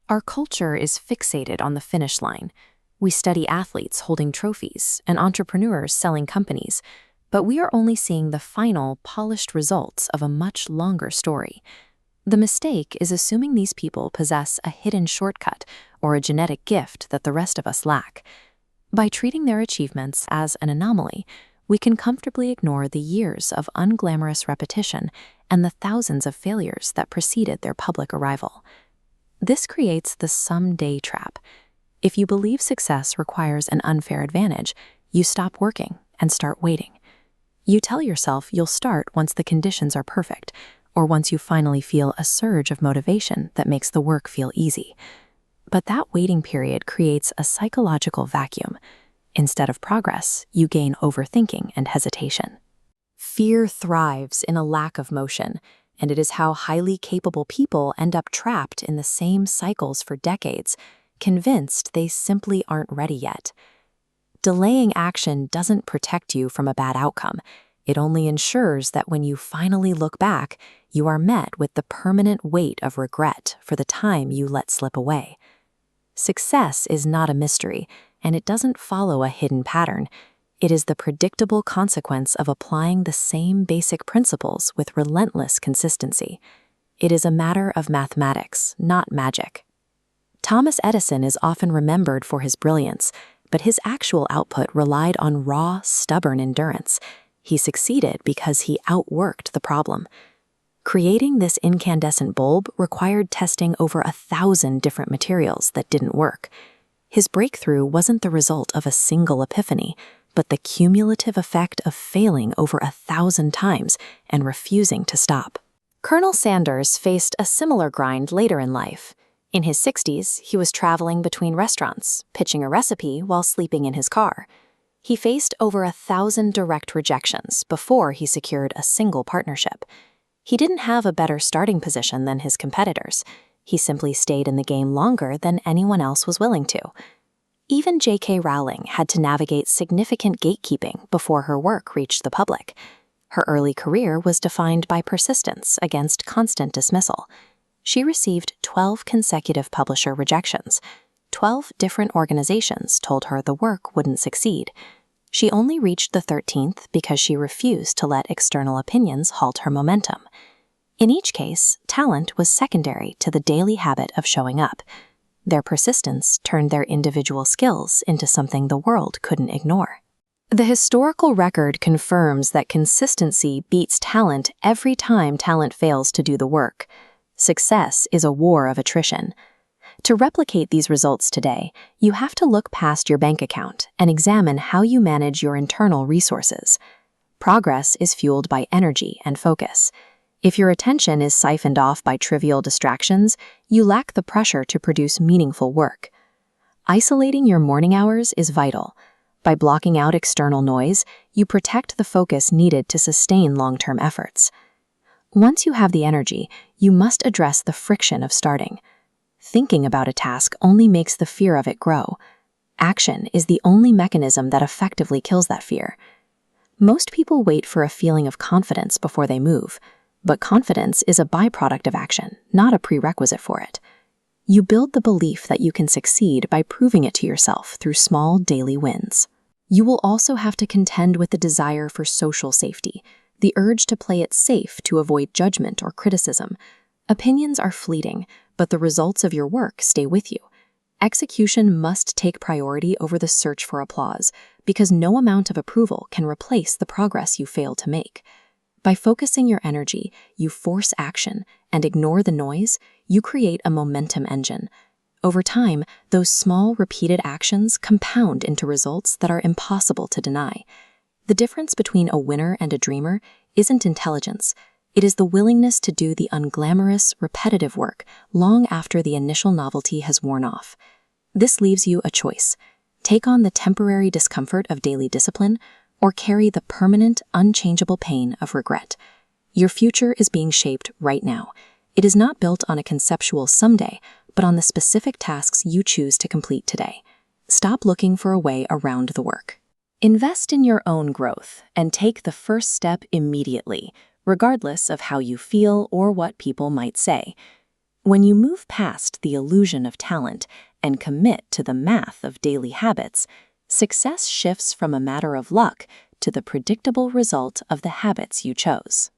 Our culture is fixated on the finish line. We study athletes holding trophies and entrepreneurs selling companies, but we are only seeing the final, polished results of a much longer story. The mistake is assuming these people possess a hidden shortcut or a genetic gift that the rest of us lack. By treating their achievements as an anomaly, we can comfortably ignore the years of unglamorous repetition and the thousands of failures that preceded their public arrival. This creates the someday trap. If you believe success requires an unfair advantage, you stop working and start waiting. You tell yourself you'll start once the conditions are perfect, or once you finally feel a surge of motivation that makes the work feel easy. But that waiting period creates a psychological vacuum. Instead of progress, you gain overthinking and hesitation. Fear thrives in a lack of motion, and it is how highly capable people end up trapped in the same cycles for decades, convinced they simply aren't ready yet. Delaying action doesn't protect you from a bad outcome. It only ensures that when you finally look back, you are met with the permanent weight of regret for the time you let slip away. Success is not a mystery, and it doesn't follow a hidden pattern. It is the predictable consequence of applying the same basic principles with relentless consistency. It is a matter of mathematics, not magic. Thomas Edison is often remembered for his brilliance, but his actual output relied on raw, stubborn endurance. He succeeded because he outworked the problem. Creating this incandescent bulb required testing over 1,000 different materials that didn't work. His breakthrough wasn't the result of a single epiphany, but the cumulative effect of failing over 1,000 times and refusing to stop. Colonel Sanders faced a similar grind later in life. In his 60s, he was traveling between restaurants, pitching a recipe while sleeping in his car. He faced over 1,000 direct rejections before he secured a single partnership. He didn't have a better starting position than his competitors. He simply stayed in the game longer than anyone else was willing to. Even J.K. Rowling had to navigate significant gatekeeping before her work reached the public. Her early career was defined by persistence against constant dismissal. She received 12 consecutive publisher rejections. 12 different organizations told her the work wouldn't succeed. She only reached the 13th because she refused to let external opinions halt her momentum. In each case, talent was secondary to the daily habit of showing up. Their persistence turned their individual skills into something the world couldn't ignore. The historical record confirms that consistency beats talent every time talent fails to do the work. Success is a war of attrition. To replicate these results today, you have to look past your bank account and examine how you manage your internal resources. Progress is fueled by energy and focus. If your attention is siphoned off by trivial distractions, you lack the pressure to produce meaningful work. Isolating your morning hours is vital. By blocking out external noise, you protect the focus needed to sustain long-term efforts. Once you have the energy, you must address the friction of starting. Thinking about a task only makes the fear of it grow. Action is the only mechanism that effectively kills that fear. Most people wait for a feeling of confidence before they move, but confidence is a byproduct of action, not a prerequisite for it. You build the belief that you can succeed by proving it to yourself through small daily wins. You will also have to contend with the desire for social safety, the urge to play it safe to avoid judgment or criticism. Opinions are fleeting, but the results of your work stay with you. Execution must take priority over the search for applause, because no amount of approval can replace the progress you fail to make. By focusing your energy, you force action and ignore the noise, you create a momentum engine. Over time, those small, repeated actions compound into results that are impossible to deny. The difference between a winner and a dreamer isn't intelligence. It is the willingness to do the unglamorous, repetitive work long after the initial novelty has worn off. This leaves you a choice. Take on the temporary discomfort of daily discipline, or carry the permanent, unchangeable pain of regret. Your future is being shaped right now. It is not built on a conceptual someday, but on the specific tasks you choose to complete today. Stop looking for a way around the work. Invest in your own growth and take the first step immediately, regardless of how you feel or what people might say. When you move past the illusion of talent and commit to the math of daily habits, success shifts from a matter of luck to the predictable result of the habits you chose.